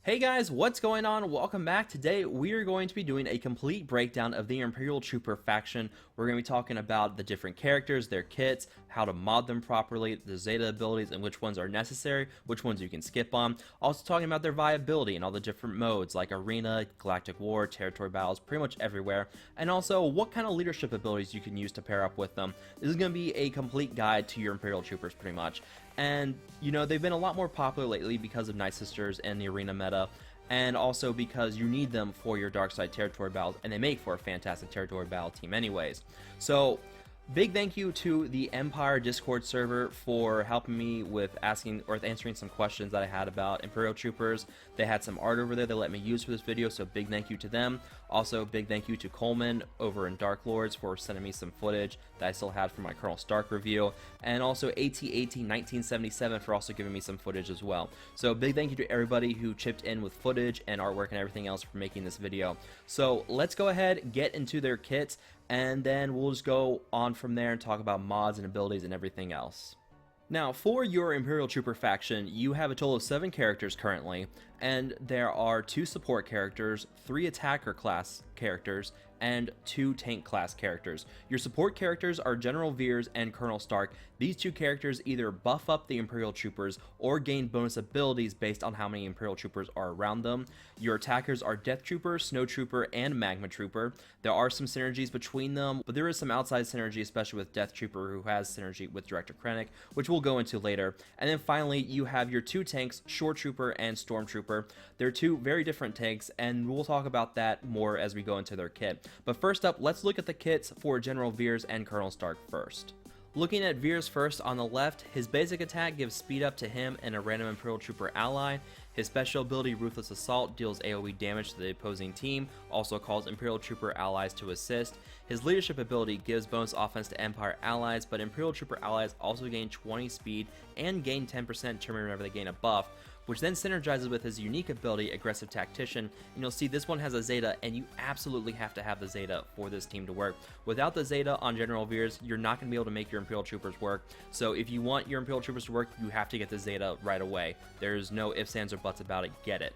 Hey guys, what's going on? Welcome back. Today we are going to be doing a complete breakdown of the Imperial Trooper faction. We're going to be talking about the different characters, their kits, how to mod them properly, the Zeta abilities and which ones are necessary, which ones you can skip on. Also talking about their viability and all the different modes like Arena, Galactic War, Territory Battles, pretty much everywhere. And also what kind of leadership abilities you can use to pair up with them. This is going to be a complete guide to your Imperial Troopers pretty much. And, you know, they've been a lot more popular lately because of Night Sisters and the Arena meta, and also because you need them for your Dark Side territory battles, and they make for a fantastic territory battle team anyways. So, big thank you to the Empire Discord server for helping me with asking or answering some questions that I had about Imperial Troopers. They had some art over there they let me use for this video, so big thank you to them. Also, big thank you to Coleman over in Dark Lords for sending me some footage that I still had from my Colonel Stark review, and also AT1977 for also giving me some footage as well. So big thank you to everybody who chipped in with footage and artwork and everything else for making this video. So let's go ahead, get into their kits, and then we'll just go on from there and talk about mods and abilities and everything else. Now, for your Imperial Trooper faction, you have a total of 7 characters currently, and there are 2 support characters, 3 attacker class characters, and 2 tank class characters. Your support characters are General Veers and Colonel Stark. These 2 characters either buff up the Imperial Troopers or gain bonus abilities based on how many Imperial Troopers are around them. Your attackers are Death Trooper, Snow Trooper, and Magma Trooper. There are some synergies between them, but there is some outside synergy, especially with Death Trooper, who has synergy with Director Krennic, which we'll go into later. And then finally, you have your 2 tanks, Shore Trooper and Stormtrooper. They're 2 very different tanks, and we'll talk about that more as we go into their kit. But first up, let's look at the kits for General Veers and Colonel Stark first. Looking at Veers first, on the left, his basic attack gives speed up to him and a random Imperial Trooper ally. His special ability, Ruthless Assault, deals AoE damage to the opposing team, also calls Imperial Trooper allies to assist. His leadership ability gives bonus offense to Empire allies, but Imperial Trooper allies also gain 20 speed and gain 10% turn whenever they gain a buff, which then synergizes with his unique ability, Aggressive Tactician. And you'll see this one has a Zeta, and you absolutely have to have the Zeta for this team to work. Without the Zeta on General Veers, you're not going to be able to make your Imperial Troopers work. So if you want your Imperial Troopers to work, you have to get the Zeta right away. There's no ifs, ands, or buts about it. Get it.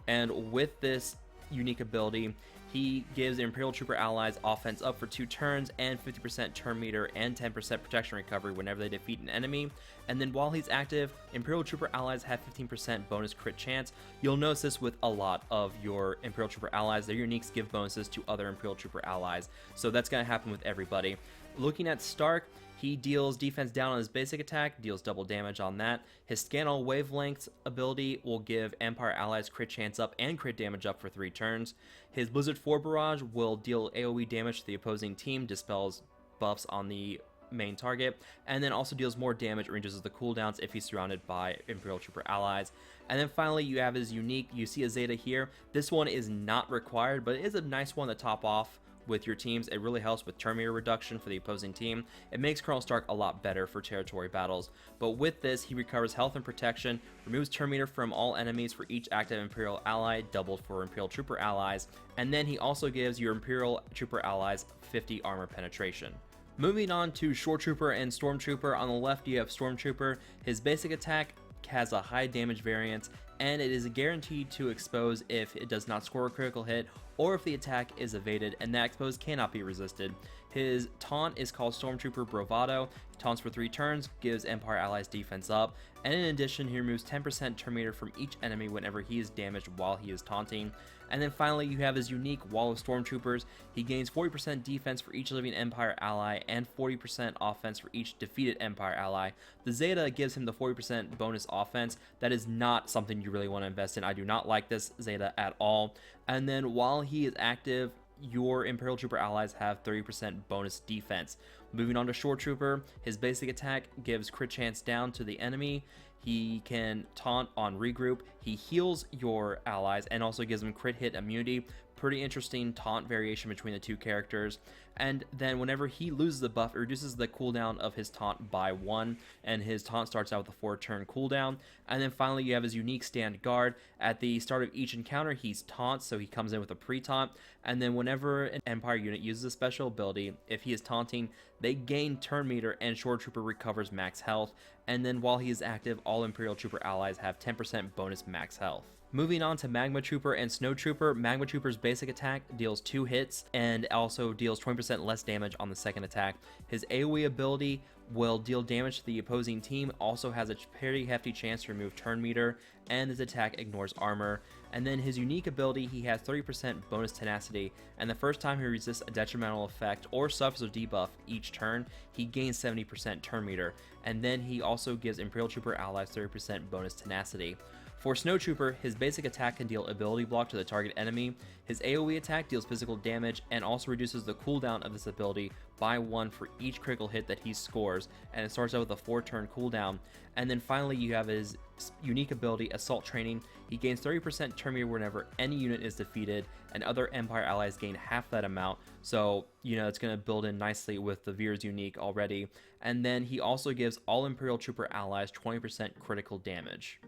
And with this unique ability, he gives the Imperial Trooper allies offense up for 2 turns and 50% turn meter and 10% protection recovery whenever they defeat an enemy. And then while he's active, Imperial Trooper allies have 15% bonus crit chance. You'll notice this with a lot of your Imperial Trooper allies. Their uniques give bonuses to other Imperial Trooper allies. So that's going to happen with everybody. Looking at Stark, he deals defense down on his basic attack, deals double damage on that. His Scan All Wavelengths ability will give Empire allies crit chance up and crit damage up for 3 turns. His Blizzard 4 Barrage will deal AoE damage to the opposing team, dispels buffs on the main target, and then also deals more damage or reduces the cooldowns if he's surrounded by Imperial Trooper allies. And then finally, you have his unique, you see a Zeta here. This one is not required, but it is a nice one to top off with your teams. It really helps with turn meter reduction for the opposing team. It makes Colonel Stark a lot better for territory battles. But with this, he recovers health and protection, removes turn meter from all enemies for each active Imperial ally, doubled for Imperial Trooper allies, and then he also gives your Imperial Trooper allies 50 armor penetration. Moving on to Shore Trooper and Stormtrooper. On the left, you have Stormtrooper. His basic attack has a high damage variance, and it is guaranteed to expose if it does not score a critical hit or if the attack is evaded, and that expose cannot be resisted. His taunt is called Stormtrooper Bravado. Taunts for 3 turns, gives Empire allies defense up, and in addition, he removes 10% turn meter from each enemy whenever he is damaged while he is taunting. And then finally, you have his unique Wall of Stormtroopers. He gains 40% defense for each living Empire ally and 40% offense for each defeated Empire ally. The Zeta gives him the 40% bonus offense. That is not something you really want to invest in. I do not like this Zeta at all. And then while he is active, your Imperial Trooper allies have 30% bonus defense. Moving on to Shore Trooper, his basic attack gives crit chance down to the enemy. He can taunt on regroup. He heals your allies and also gives them crit hit immunity. Pretty interesting taunt variation between the 2 characters. And then whenever he loses the buff, it reduces the cooldown of his taunt by 1, and his taunt starts out with a 4-turn cooldown. And then finally, you have his unique Stand Guard. At the start of each encounter, he's taunts, so he comes in with a pre-taunt. And then whenever an Empire unit uses a special ability, if he is taunting, they gain turn meter and Shore Trooper recovers max health. And then while he is active, all Imperial Trooper allies have 10% bonus max health. Moving on to Magma Trooper and Snow Trooper, Magma Trooper's basic attack deals 2 hits and also deals 20% less damage on the second attack. His AoE ability will deal damage to the opposing team, also has a pretty hefty chance to remove turn meter, and his attack ignores armor. And then his unique ability, he has 30% bonus tenacity, and the first time he resists a detrimental effect or suffers a debuff each turn, he gains 70% turn meter. And then he also gives Imperial Trooper allies 30% bonus tenacity. For Snow Trooper, his basic attack can deal ability block to the target enemy, his AoE attack deals physical damage and also reduces the cooldown of this ability by 1 for each critical hit that he scores, and it starts out with a 4-turn cooldown. And then finally you have his unique ability, Assault Training. He gains 30% turn meter whenever any unit is defeated, and other Empire allies gain half that amount, so it's going to build in nicely with the Veer's unique already. And then he also gives all Imperial Trooper allies 20% critical damage.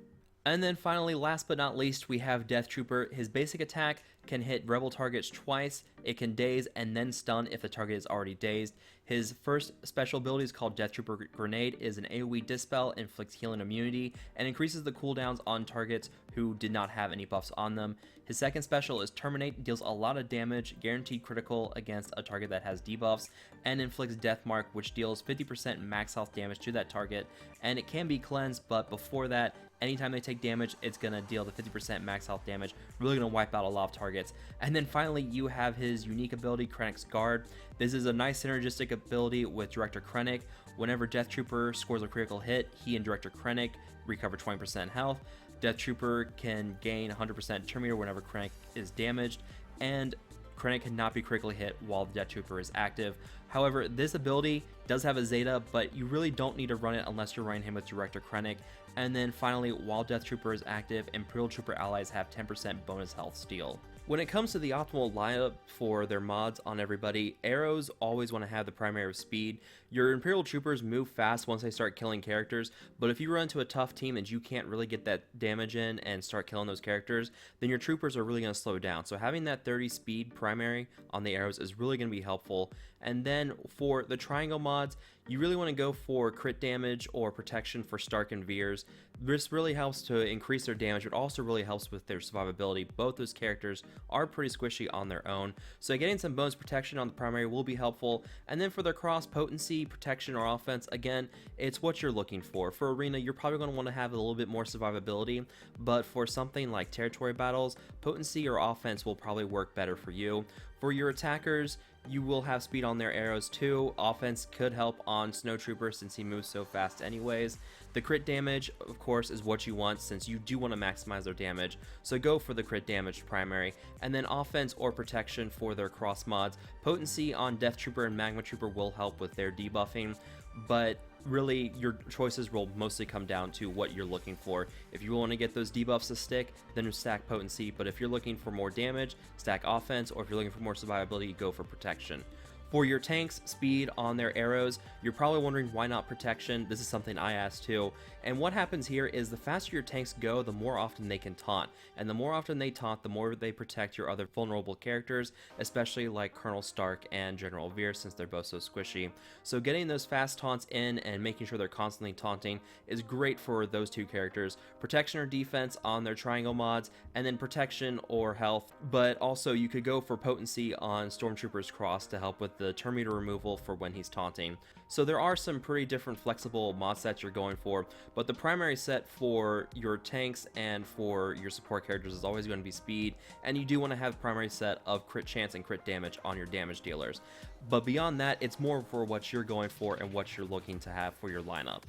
And then finally, last but not least, we have Death Trooper. His basic attack can hit rebel targets twice, it can daze and then stun if the target is already dazed. His first special ability is called Death Trooper Grenade, is an AoE dispel, inflicts healing immunity, and increases the cooldowns on targets who did not have any buffs on them. His second special is Terminate, deals a lot of damage, guaranteed critical against a target that has debuffs, and inflicts Death Mark, which deals 50% max health damage to that target, and it can be cleansed, but before that, anytime they take damage, it's going to deal the 50% max health damage, really going to wipe out a lot of targets. And then finally, you have his unique ability, Krennic's Guard. This is a nice synergistic ability with Director Krennic. Whenever Death Trooper scores a critical hit, he and Director Krennic recover 20% health. Death Trooper can gain 100% turn meter whenever Krennic is damaged, and Krennic cannot be critically hit while the Death Trooper is active. However, this ability does have a Zeta, but you really don't need to run it unless you're running him with Director Krennic. And then finally, while Death Trooper is active, Imperial Trooper allies have 10% bonus health steal. When it comes to the optimal lineup for their mods on everybody, arrows always want to have the primary of speed. Your Imperial Troopers move fast once they start killing characters, but if you run into a tough team and you can't really get that damage in and start killing those characters, then your troopers are really going to slow down. So having that 30 speed primary on the arrows is really going to be helpful. And then for the triangle mods, you really want to go for crit damage or protection for Stark and Veers. This really helps to increase their damage, but also really helps with their survivability. Both those characters are pretty squishy on their own, so getting some bonus protection on the primary will be helpful. And then for their cross potency, protection, or offense, again, it's what you're looking for. For arena, you're probably going to want to have a little bit more survivability, but for something like territory battles, potency or offense will probably work better for you. For your attackers, you will have speed on their arrows too. Offense could help on Snow Trooper since he moves so fast anyways. The crit damage, of course, is what you want since you do want to maximize their damage, so go for the crit damage primary. And then offense or protection for their cross mods. Potency on Death Trooper and Magma Trooper will help with their debuffing, but really your choices will mostly come down to what you're looking for. If you want to get those debuffs to stick, then stack potency, but if you're looking for more damage, stack offense, or if you're looking for more survivability, go for protection. For your tanks, speed on their arrows, you're probably wondering why not protection. This is something I asked too. And what happens here is the faster your tanks go, the more often they can taunt. And the more often they taunt, the more they protect your other vulnerable characters, especially like Colonel Stark and General Veer, since they're both so squishy. So getting those fast taunts in and making sure they're constantly taunting is great for those two characters. Protection or defense on their triangle mods, and then protection or health. But also you could go for potency on Stormtrooper's Cross to help with the turn meter removal for when he's taunting. So there are some pretty different flexible mod sets you're going for, but the primary set for your tanks and for your support characters is always going to be speed, and you do want to have primary set of crit chance and crit damage on your damage dealers. But beyond that, it's more for what you're going for and what you're looking to have for your lineup.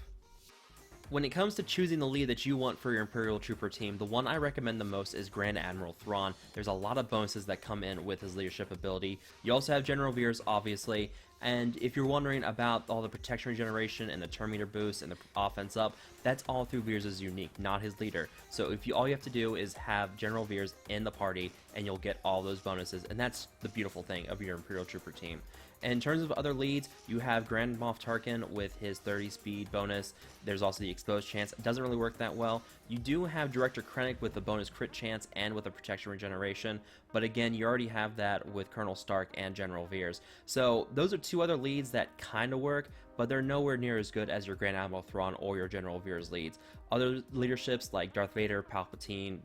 When it comes to choosing the lead that you want for your Imperial Trooper team, the one I recommend the most is Grand Admiral Thrawn. There's a lot of bonuses that come in with his leadership ability. You also have General Veers, obviously, and if you're wondering about all the protection regeneration and the turn meter boost and the offense up, that's all through Veers' unique, not his leader. So if all you have to do is have General Veers in the party, and you'll get all those bonuses, and that's the beautiful thing of your Imperial Trooper team. In terms of other leads, you have Grand Moff Tarkin with his 30 speed bonus. There's also the exposed chance. It doesn't really work that well. You do have Director Krennic with the bonus crit chance and with the protection regeneration, but again, you already have that with Colonel Stark and General Veers. So those are two other leads that kind of work, but they're nowhere near as good as your Grand Admiral Thrawn or your General Veers leads. Other leaderships like Darth Vader, Palpatine,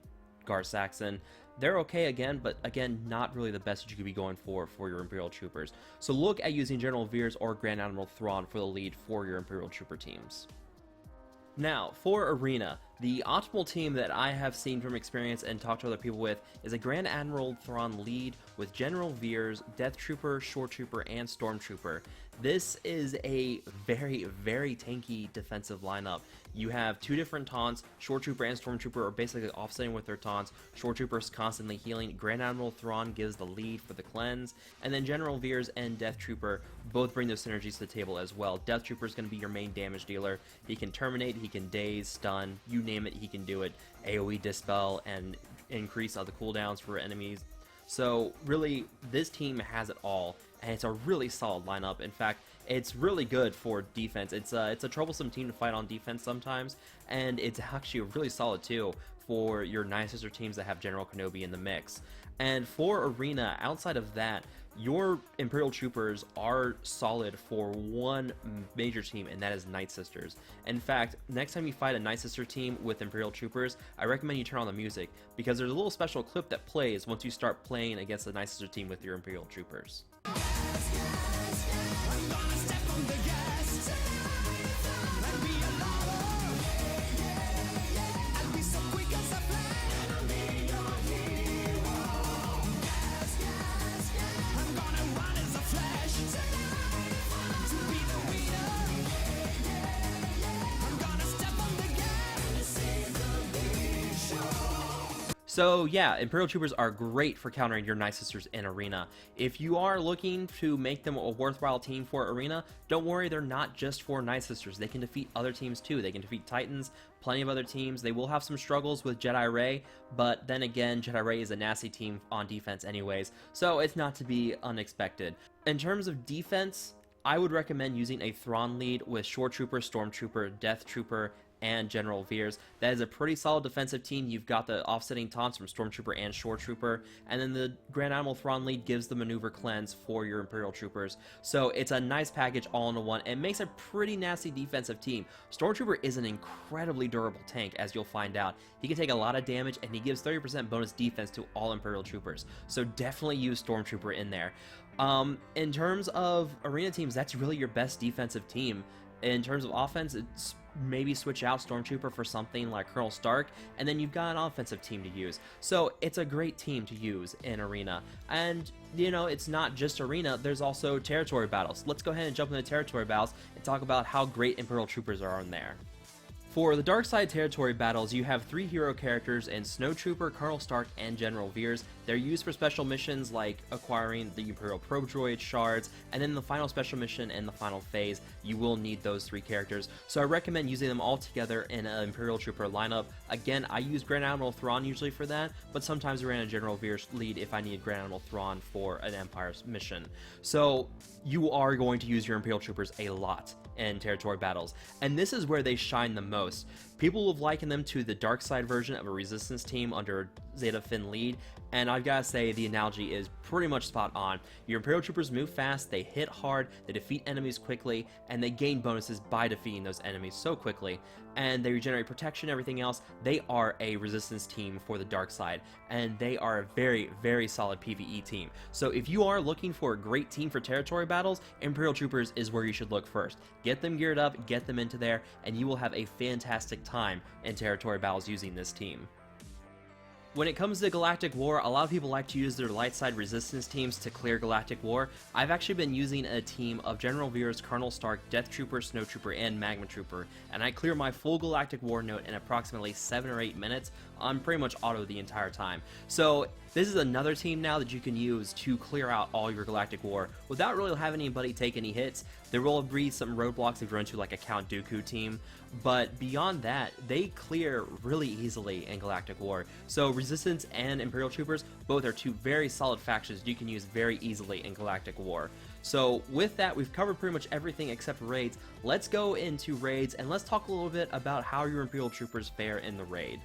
Gar Saxon. They're okay again, but again, not really the best that you could be going for your Imperial Troopers. So look at using General Veers or Grand Admiral Thrawn for the lead for your Imperial Trooper teams. Now, for Arena, the optimal team that I have seen from experience and talked to other people with is a Grand Admiral Thrawn lead with General Veers, Death Trooper, Shore Trooper, and Stormtrooper. This is a very, very tanky defensive lineup. You have two different taunts. Shore Trooper and Stormtrooper are basically offsetting with their taunts. Shore Trooper is constantly healing. Grand Admiral Thrawn gives the lead for the cleanse. And then General Veers and Death Trooper both bring those synergies to the table as well. Death Trooper is going to be your main damage dealer. He can terminate, he can daze, stun, you name it, he can do it. AoE dispel and increase the cooldowns for enemies. So really, this team has it all, and it's a really solid lineup. In fact, it's really good for defense. It's a troublesome team to fight on defense sometimes, and it's actually really solid too for your 9 sister teams that have General Kenobi in the mix. And for Arena, outside of that, your Imperial Troopers are solid for one major team, and that is Night Sisters. In fact, next time you fight a Night Sister team with Imperial Troopers, I recommend you turn on the music, because there's a little special clip that plays once you start playing against the Night Sister team with your Imperial Troopers. So yeah, Imperial Troopers are great for countering your Night Sisters in Arena. If you are looking to make them a worthwhile team for Arena, don't worry, they're not just for Night Sisters. They can defeat other teams too. They can defeat Titans, plenty of other teams. They will have some struggles with Jedi Ray, but then again, Jedi Ray is a nasty team on defense anyways, so it's not to be unexpected. In terms of defense, I would recommend using a Thrawn lead with Shore Trooper, Stormtrooper, Death Trooper, and General Veers. That is a pretty solid defensive team. You've got the offsetting taunts from Stormtrooper and Shore Trooper, and then the Grand Admiral Thrawn lead gives the maneuver cleanse for your Imperial Troopers. So it's a nice package all into one. It makes a pretty nasty defensive team. Stormtrooper is an incredibly durable tank, as you'll find out. He can take a lot of damage, and he gives 30% bonus defense to all Imperial Troopers. So definitely use Stormtrooper in there. In terms of Arena teams, that's really your best defensive team. In terms of offense, it's maybe switch out Stormtrooper for something like Colonel Stark, and then you've got an offensive team to use. So it's a great team to use in Arena. And, you know, it's not just Arena, there's also territory battles. Let's go ahead and jump into territory battles and talk about how great Imperial Troopers are in there. For the Dark Side territory battles, you have 3 hero characters in Snow Trooper, Colonel Stark, and General Veers. They're used for special missions like acquiring the Imperial Probe Droid shards, and then the final special mission and the final phase, you will need those 3 characters. So I recommend using them all together in an Imperial Trooper lineup. Again, I use Grand Admiral Thrawn usually for that, but sometimes I ran a General Veers lead if I need Grand Admiral Thrawn for an Empire mission. So you are going to use your Imperial Troopers a lot in territory battles, and this is where they shine the most. People have likened them to the dark side version of a resistance team under Zeta Finn lead, and I've got to say the analogy is pretty much spot on. Your Imperial Troopers move fast, they hit hard, they defeat enemies quickly, and they gain bonuses by defeating those enemies so quickly, and they regenerate protection, everything else. They are a resistance team for the dark side, and they are a very, very solid PvE team. So if you are looking for a great team for territory battles, Imperial Troopers is where you should look first. Get them geared up, get them into there, and you will have a fantastic time in territory battles using this team. When it comes to Galactic War, a lot of people like to use their light side resistance teams to clear Galactic War. I've actually been using a team of General Veers, Colonel Stark, Death Trooper, Snow Trooper, and Magma Trooper, and I clear my full Galactic War note in approximately 7 or 8 minutes. I'm pretty much auto the entire time. So this is another team now that you can use to clear out all your Galactic War without really having anybody take any hits. There will be some roadblocks if you're into like a Count Dooku team, but beyond that, they clear really easily in Galactic War. So Resistance and Imperial Troopers both are 2 very solid factions you can use very easily in Galactic War. So with that, we've covered pretty much everything except raids. Let's go into raids and let's talk a little bit about how your Imperial Troopers fare in the raid.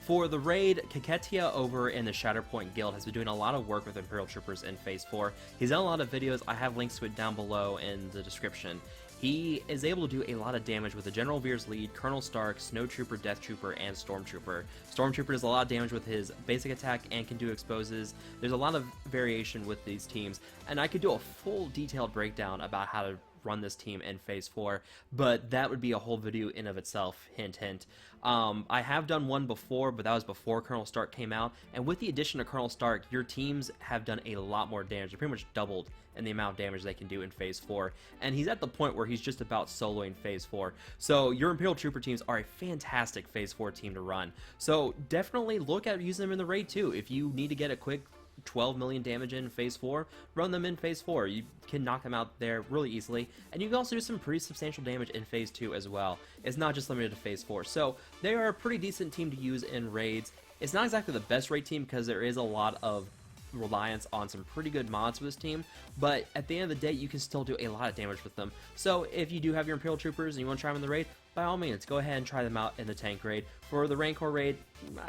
For the raid, Kaketia over in the Shatterpoint Guild has been doing a lot of work with Imperial Troopers in Phase 4. He's done a lot of videos, I have links to it down below in the description. he is able to do a lot of damage with the General Veer's lead, Colonel Stark, Snow Trooper, Death Trooper, and Stormtrooper. Stormtrooper does a lot of damage with his basic attack and can do exposes. There's a lot of variation with these teams, and I could do a full detailed breakdown about how to run this team in Phase 4, but that would be a whole video in of itself, hint hint. I have done one before, but that was before Colonel Stark came out, and with the addition of Colonel Stark, your teams have done a lot more damage. They're pretty much doubled in the amount of damage they can do in Phase 4, and he's at the point where he's just about soloing Phase 4. So your Imperial Trooper teams are a fantastic Phase 4 team to run. So definitely look at using them in the raid too. If you need to get a quick 12 million damage in Phase 4, run them in Phase 4. You can knock them out there really easily, and you can also do some pretty substantial damage in Phase 2 as well. It's not just limited to Phase 4, so they are a pretty decent team to use in raids. It's not exactly the best raid team because there is a lot of reliance on some pretty good mods for this team, but at the end of the day, you can still do a lot of damage with them. So if you do have your Imperial Troopers and you want to try them in the raid, by all means, go ahead and try them out in the tank raid. For the Rancor raid,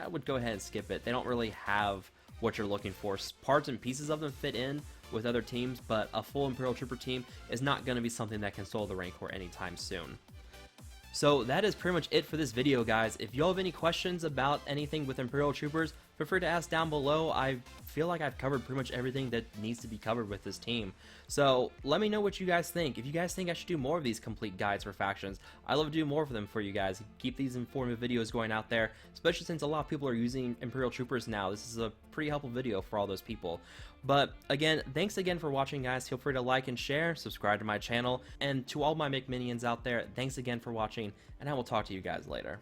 I would go ahead and skip it. They don't really have what you're looking for. Parts and pieces of them fit in with other teams, but a full Imperial Trooper team is not going to be something that can solo the Rancor anytime soon. So that is pretty much it for this video, guys. If y'all have any questions about anything with Imperial Troopers, feel free to ask down below. I feel like I've covered pretty much everything that needs to be covered with this team. So let me know what you guys think. If you guys think I should do more of these complete guides for factions, I love to do more for them for you guys. Keep these informative videos going out there, especially since a lot of people are using Imperial Troopers now. This is a pretty helpful video for all those people. But again, thanks again for watching, guys. Feel free to like and share, subscribe to my channel, and to all my McMinions out there, thanks again for watching, and I will talk to you guys later.